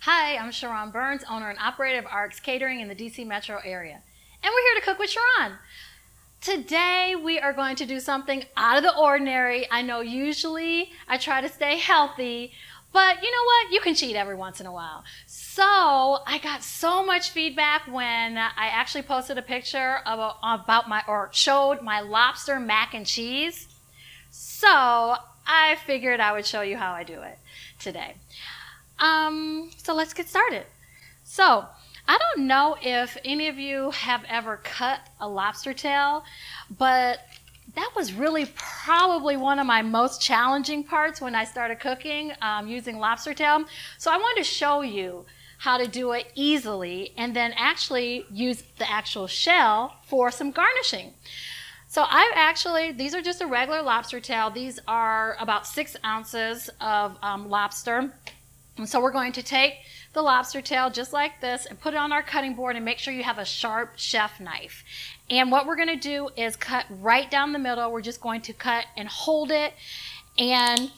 Hi, I'm Sharon Burns, owner and operator of RX Catering in the DC metro area. And we're here to cook with Sharon. Today we are going to do something out of the ordinary. I know usually I try to stay healthy, but you know what? You can cheat every once in a while. So I got so much feedback when I actually posted a picture showed my lobster mac and cheese. So I figured I would show you how I do it today. So let's get started. So I don't know if any of you have ever cut a lobster tail, but that was really probably one of my most challenging parts when I started cooking using lobster tail. So I wanted to show you how to do it easily and then actually use the actual shell for some garnishing. So these are just a regular lobster tail. These are about 6 ounces of lobster. And so we're going to take the lobster tail just like this and put it on our cutting board and make sure you have a sharp chef knife. And what we're going to do is cut right down the middle. We're just going to cut and hold it, and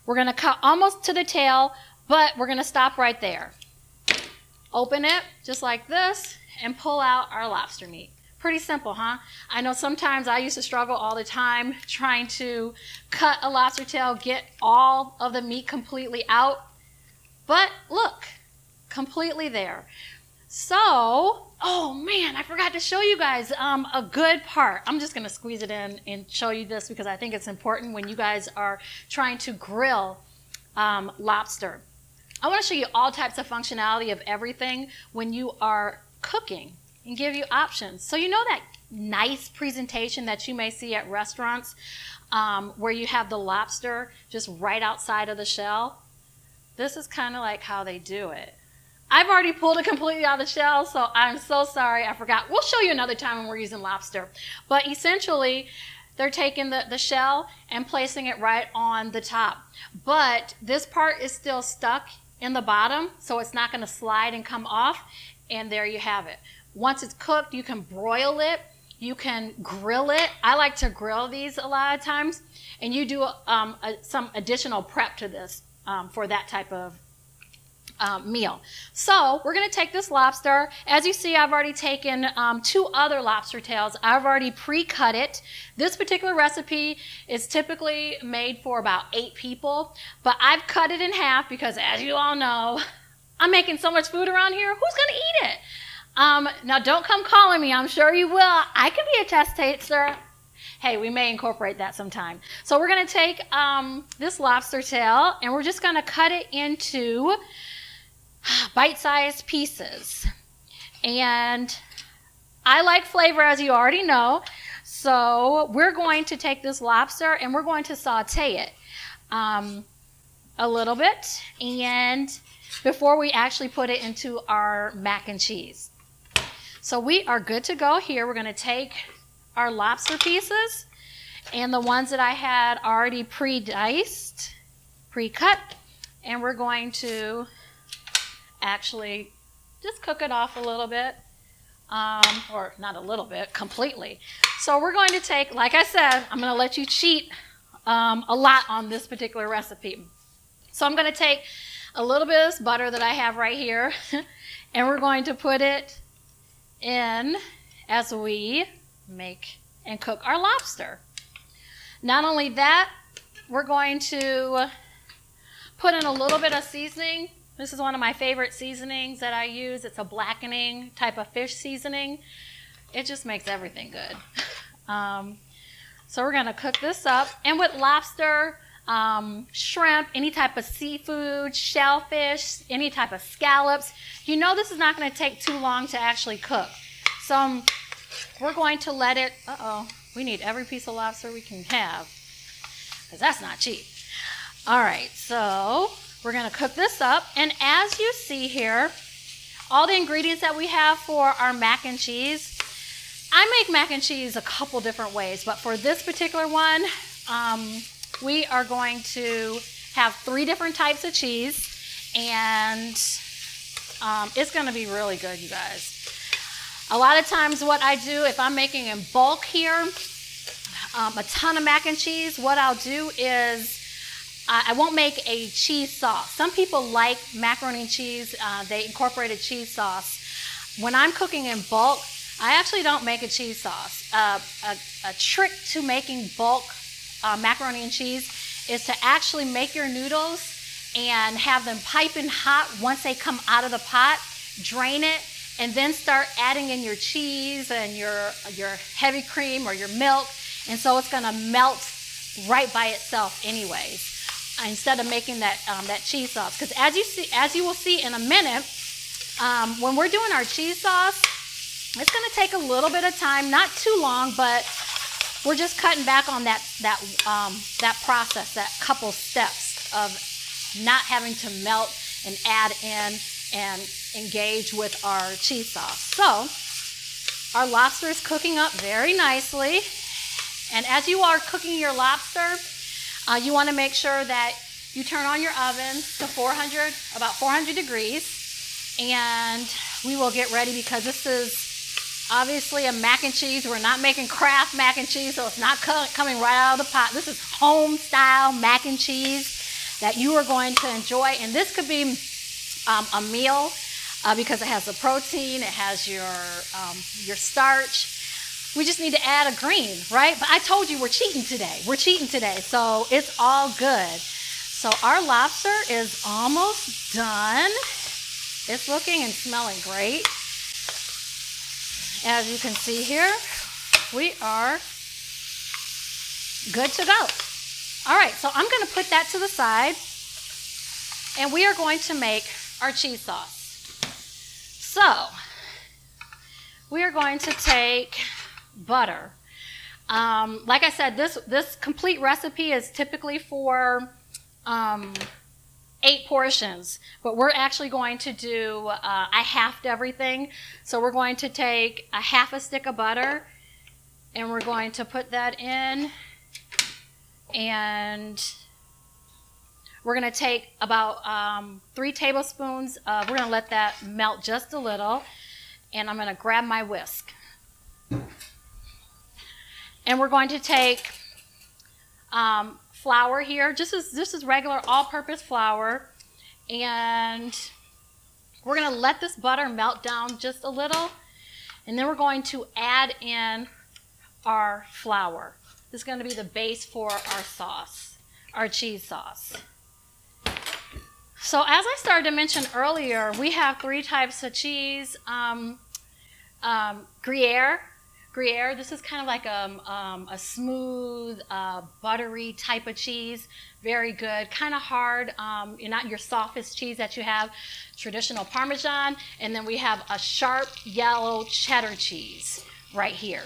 we're going to cut almost to the tail, but we're going to stop right there. Open it just like this and pull out our lobster meat. Pretty simple, huh? I know sometimes I used to struggle all the time trying to cut a lobster tail, get all of the meat completely out. But look, completely there. So, oh man, I forgot to show you guys a good part. I'm just gonna squeeze it in and show you this because I think it's important when you guys are trying to grill lobster. I wanna show you all types of functionality of everything when you are cooking and give you options. So you know that nice presentation that you may see at restaurants where you have the lobster just right outside of the shell? This is kind of like how they do it. I've already pulled it completely out of the shell, so I'm so sorry, I forgot. We'll show you another time when we're using lobster. But essentially, they're taking the shell and placing it right on the top. But this part is still stuck in the bottom, so it's not gonna slide and come off, and there you have it. Once it's cooked, you can broil it, you can grill it. I like to grill these a lot of times, and you do some additional prep to this for that type of meal. So we're gonna take this lobster. As you see, I've already taken 2 other lobster tails. I've already pre-cut it. This particular recipe is typically made for about 8 people, but I've cut it in half because, as you all know, I'm making so much food around here, who's gonna eat it? Now don't come calling me, I'm sure you will. I can be a test taster. Hey, we may incorporate that sometime. So we're gonna take this lobster tail and we're just gonna cut it into bite-sized pieces. And I like flavor, as you already know. So we're going to take this lobster and we're going to saute it a little bit, and before we actually put it into our mac and cheese. So we are good to go here. We're gonna take our lobster pieces and the ones that I had already pre-diced, pre-cut, and we're going to actually just cook it off a little bit, or not a little bit, completely. So we're going to take, like I said, I'm gonna let you cheat a lot on this particular recipe. So I'm gonna take a little bit of this butter that I have right here, and we're going to put it in as we make and cook our lobster. Not only that, we're going to put in a little bit of seasoning. This is one of my favorite seasonings that I use. It's a blackening type of fish seasoning. It just makes everything good. So we're gonna cook this up. And with lobster, shrimp, any type of seafood, shellfish, any type of scallops, you know this is not going to take too long to actually cook. So we're going to let it, we need every piece of lobster we can have, because that's not cheap. All right, so we're going to cook this up, and as you see here, all the ingredients that we have for our mac and cheese, I make mac and cheese a couple different ways, but for this particular one, we are going to have 3 different types of cheese, and it's going to be really good, you guys. A lot of times what I do, if I'm making in bulk here, a ton of mac and cheese, what I'll do is I won't make a cheese sauce. Some people like macaroni and cheese. They incorporated cheese sauce. When I'm cooking in bulk, I actually don't make a cheese sauce. A trick to making bulk macaroni and cheese is to actually make your noodles and have them piping hot once they come out of the pot, drain it, and then start adding in your cheese and your heavy cream or your milk, and so it's gonna melt right by itself anyways, instead of making that cheese sauce. Because as you will see in a minute, when we're doing our cheese sauce, it's gonna take a little bit of time, not too long, but we're just cutting back on that process, that couple steps of not having to melt and add in and engage with our cheese sauce. So our lobster is cooking up very nicely. And as you are cooking your lobster, you want to make sure that you turn on your oven to about 400 degrees. And we will get ready, because this is obviously a mac and cheese. We're not making Kraft mac and cheese, so it's not coming right out of the pot. This is home style mac and cheese that you are going to enjoy. And this could be a meal because it has the protein, it has your starch. We just need to add a green, right? But I told you we're cheating today. We're cheating today, so it's all good. So our lobster is almost done. It's looking and smelling great. As you can see here, we are good to go. All right, so I'm going to put that to the side, and we are going to make our cheese sauce. So we are going to take butter. Like I said, this complete recipe is typically for 8 portions, but we're actually going to do, I halved everything. So we're going to take a half a stick of butter, and we're going to put that in, and we're going to take about 3 tablespoons of, we're going to let that melt just a little, and I'm going to grab my whisk. And we're going to take flour here. This is regular all-purpose flour, and we're going to let this butter melt down just a little, and then we're going to add in our flour. This is going to be the base for our sauce, our cheese sauce. So as I started to mention earlier, we have 3 types of cheese. Gruyere, this is kind of like a smooth, buttery type of cheese. Very good, kind of hard, not your softest cheese that you have. Traditional Parmesan, and then we have a sharp yellow cheddar cheese right here.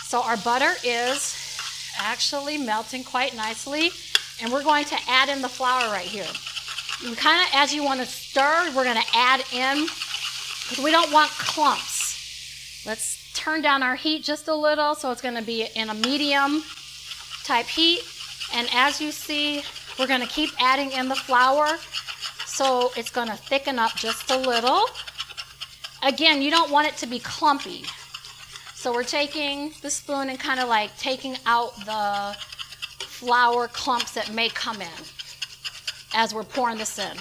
So our butter is actually melting quite nicely, and we're going to add in the flour right here. And kind of as you want to stir, we're going to add in, because we don't want clumps. Let's turn down our heat just a little, so it's going to be in a medium type heat. And as you see, we're going to keep adding in the flour, so it's going to thicken up just a little. Again, you don't want it to be clumpy, so we're taking the spoon and kind of like taking out the flour clumps that may come in as we're pouring this in.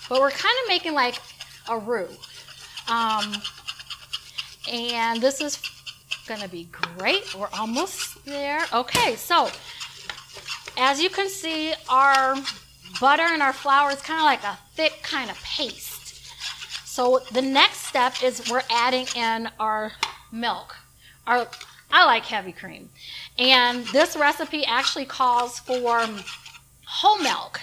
But we're kind of making like a roux. And this is going to be great. We're almost there. Okay, so as you can see, our butter and our flour is kind of like a thick kind of paste. So the next step is we're adding in our milk. I like heavy cream. And this recipe actually calls for whole milk.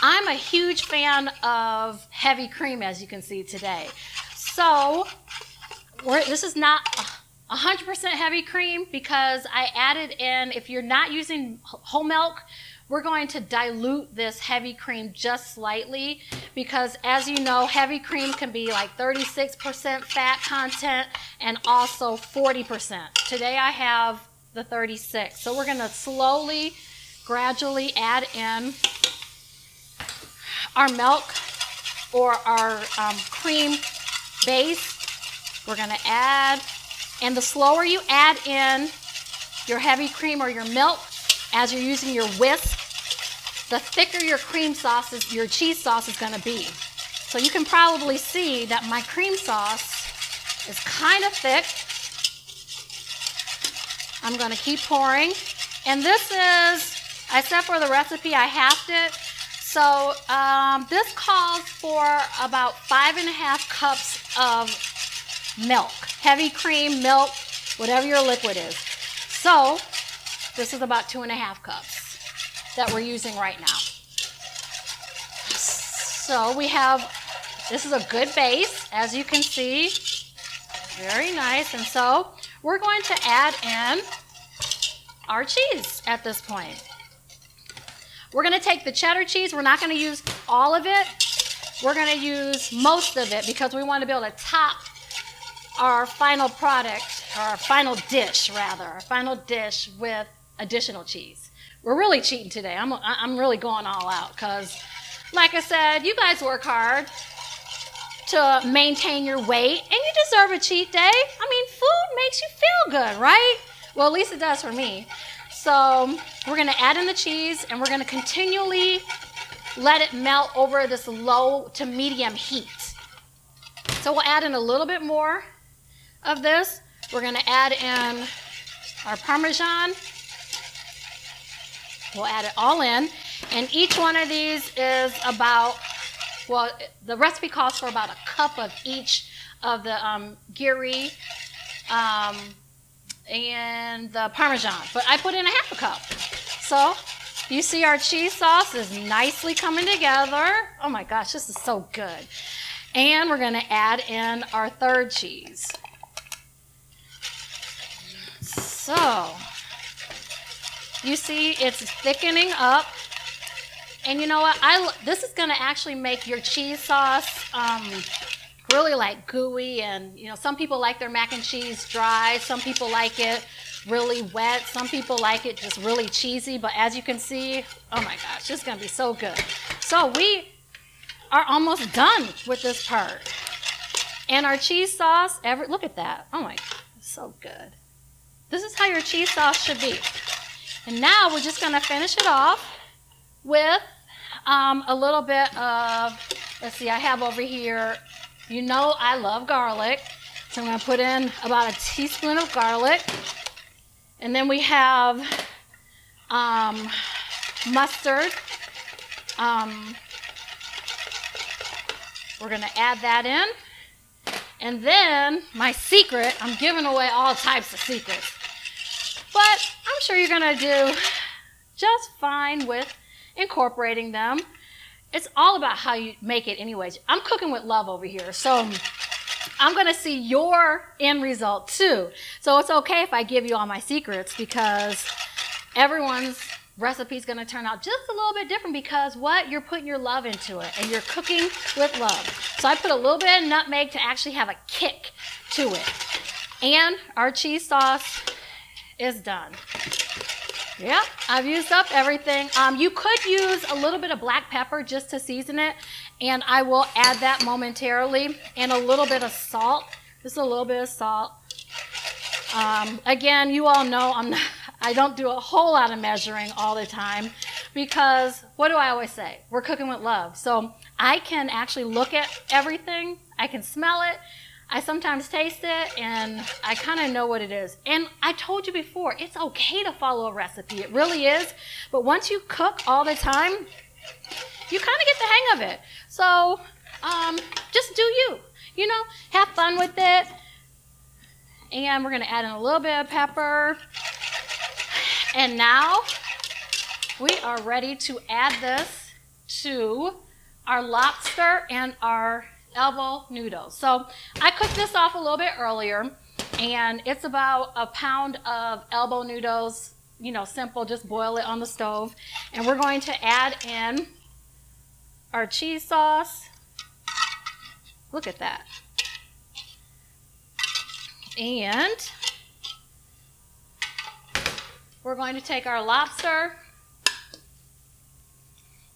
I'm a huge fan of heavy cream, as you can see today. So this is not 100% heavy cream, because I added in, if you're not using whole milk, we're going to dilute this heavy cream just slightly, because as you know, heavy cream can be like 36% fat content and also 40%. Today I have the 36. So we're going to slowly, gradually add in our milk or our cream base. We're going to add, and the slower you add in your heavy cream or your milk as you're using your whisk, the thicker your cream sauce is, your cheese sauce is going to be. So you can probably see that my cream sauce is kind of thick. I'm going to keep pouring. And this is, I said for the recipe, I halved it. So this calls for about 5.5 cups of milk. Heavy cream, milk, whatever your liquid is. So this is about 2.5 cups that we're using right now. So we have, this is a good base, as you can see. Very nice. And so we're going to add in our cheese at this point. We're going to take the cheddar cheese. We're not going to use all of it. We're going to use most of it because we want to be able to top our final product, or our final dish rather, our final dish with additional cheese. We're really cheating today. I'm really going all out because, like I said, you guys work hard to maintain your weight and you deserve a cheat day. I mean, food makes you feel good, right? Well, at least it does for me. So we're going to add in the cheese and we're going to continually let it melt over this low to medium heat. So we'll add in a little bit more of this. We're going to add in our Parmesan. We'll add it all in. And each one of these is about, well, the recipe calls for about a cup of each of the giri and the Parmesan, but I put in 1/2 cup. So you see our cheese sauce is nicely coming together. Oh my gosh, this is so good. And we're going to add in our third cheese. So you see it's thickening up. And you know what? This is going to actually make your cheese sauce really like gooey, and you know, some people like their mac and cheese dry, some people like it really wet, some people like it just really cheesy, but as you can see, oh my gosh, this is going to be so good. So we are almost done with this part. And our cheese sauce, look at that. Oh my God, it's so good. This is how your cheese sauce should be. And now we're just going to finish it off with a little bit of, let's see, I have over here, you know I love garlic, so I'm going to put in about a teaspoon of garlic. And then we have mustard. We're going to add that in. And then my secret, I'm giving away all types of secrets, but I'm sure you're going to do just fine with incorporating them. It's all about how you make it anyways. I'm cooking with love over here, so I'm going to see your end result too. So it's okay if I give you all my secrets, because everyone's recipe is going to turn out just a little bit different, because what? You're putting your love into it and you're cooking with love. So I put a little bit of nutmeg to actually have a kick to it. And our cheese sauce is done. Yep, I've used up everything. You could use a little bit of black pepper just to season it, and I will add that momentarily, and a little bit of salt, just a little bit of salt. Again, you all know I don't do a whole lot of measuring all the time, because what do I always say? We're cooking with love. So I can actually look at everything, I can smell it, I sometimes taste it, and I kind of know what it is. And I told you before, it's okay to follow a recipe. It really is. But once you cook all the time, you kind of get the hang of it. So just do you. You know, have fun with it. And we're going to add in a little bit of pepper. And now we are ready to add this to our lobster and our elbow noodles. So I cooked this off a little bit earlier, and it's about a pound of elbow noodles, you know, simple, just boil it on the stove. And we're going to add in our cheese sauce. Look at that. And we're going to take our lobster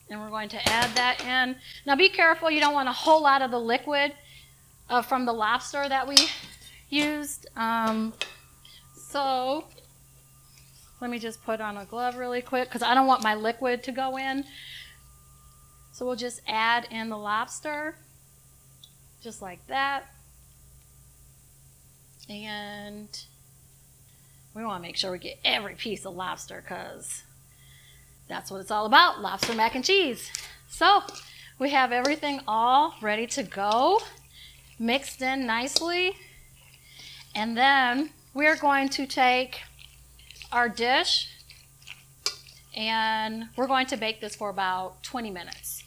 and we're going to add that in. Now be careful, you don't want a whole lot of the liquid from the lobster that we used. So Let me just put on a glove really quick because I don't want my liquid to go in. So we'll just add in the lobster, just like that. And we want to make sure we get every piece of lobster because that's what it's all about, lobster mac and cheese. So we have everything all ready to go, mixed in nicely. And then we're going to take our dish and we're going to bake this for about 20 minutes.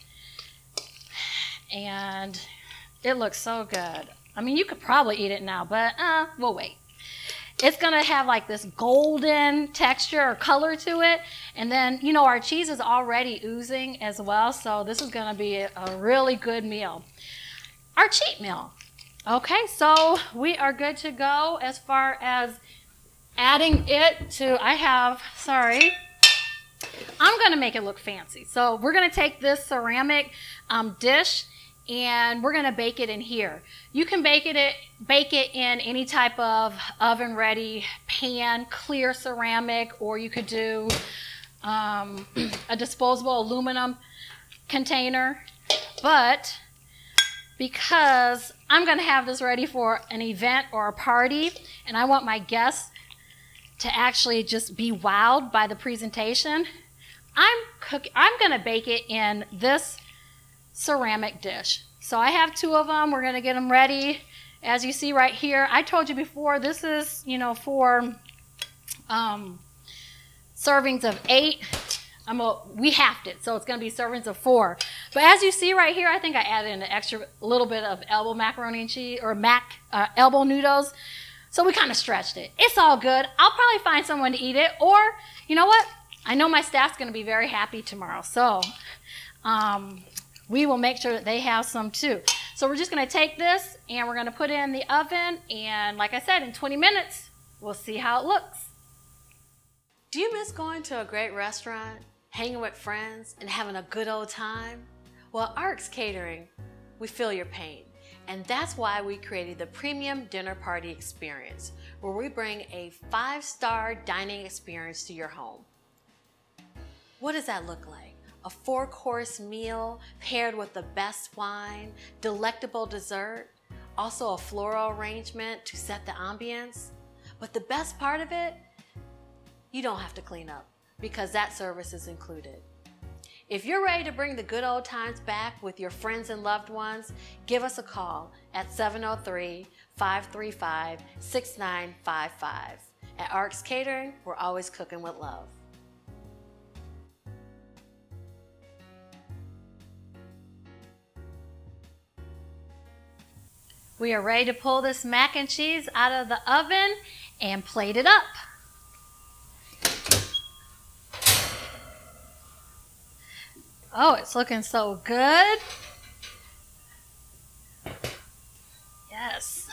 And it looks so good. I mean, you could probably eat it now, but we'll wait. It's going to have like this golden texture or color to it. And then, you know, our cheese is already oozing as well. So this is going to be a really good meal. Our cheat meal. Okay, so we are good to go as far as adding it to, I'm going to make it look fancy. So we're going to take this ceramic dish and we're going to bake it in here. You can bake it in any type of oven-ready pan, clear ceramic, or you could do a disposable aluminum container. But because I'm going to have this ready for an event or a party, and I want my guests to actually just be wowed by the presentation, I'm going to bake it in this ceramic dish. So I have 2 of them. We're going to get them ready. As you see right here, I told you before, this is, you know, for servings of 8. We halved it, so it's going to be servings of 4. But as you see right here, I think I added in an extra little bit of elbow macaroni and cheese, or elbow noodles. So we kind of stretched it. It's all good. I'll probably find someone to eat it. Or, you know what? I know my staff's going to be very happy tomorrow. So we will make sure that they have some too. So we're just going to take this and we're going to put it in the oven. And like I said, in 20 minutes, we'll see how it looks. Do you miss going to a great restaurant, hanging with friends, and having a good old time? Well, at ARC's Catering, we feel your pain. And that's why we created the Premium Dinner Party Experience, where we bring a 5-star dining experience to your home. What does that look like? A 4-course meal paired with the best wine, delectable dessert, also a floral arrangement to set the ambience. But the best part of it, you don't have to clean up because that service is included. If you're ready to bring the good old times back with your friends and loved ones, give us a call at 703-535-6955. At ARC's Catering, we're always cooking with love. We are ready to pull this mac and cheese out of the oven and plate it up. Oh, it's looking so good. Yes.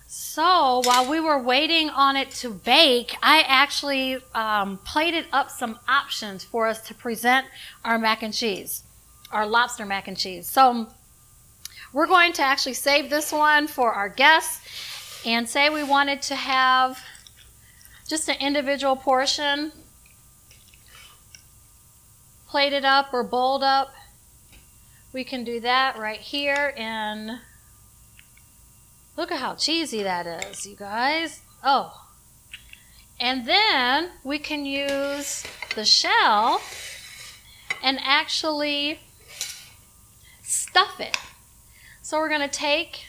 So while we were waiting on it to bake, I actually plated up some options for us to present our mac and cheese, our lobster mac and cheese. So we're going to actually save this one for our guests and say we wanted to have just an individual portion plated up or bowled up. We can do that right here, and look at how cheesy that is, you guys. Oh, and then we can use the shell and actually stuff it. So we're going to take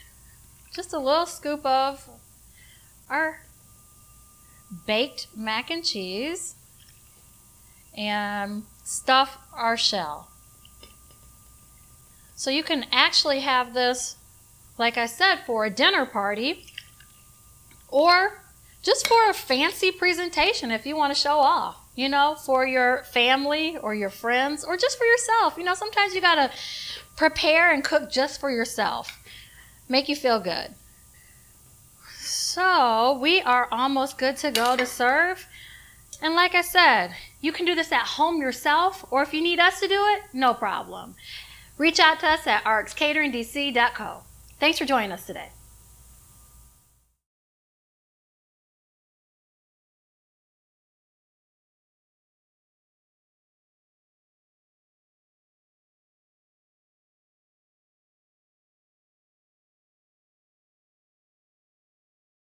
just a little scoop of our baked mac and cheese and stuff our shell. So you can actually have this, like I said, for a dinner party or just for a fancy presentation if you want to show off, you know, for your family or your friends or just for yourself. You know, sometimes you got to prepare and cook just for yourself. Make you feel good. So we are almost good to go to serve. And like I said, you can do this at home yourself, or if you need us to do it, no problem. Reach out to us at arcscateringdc.co. Thanks for joining us today.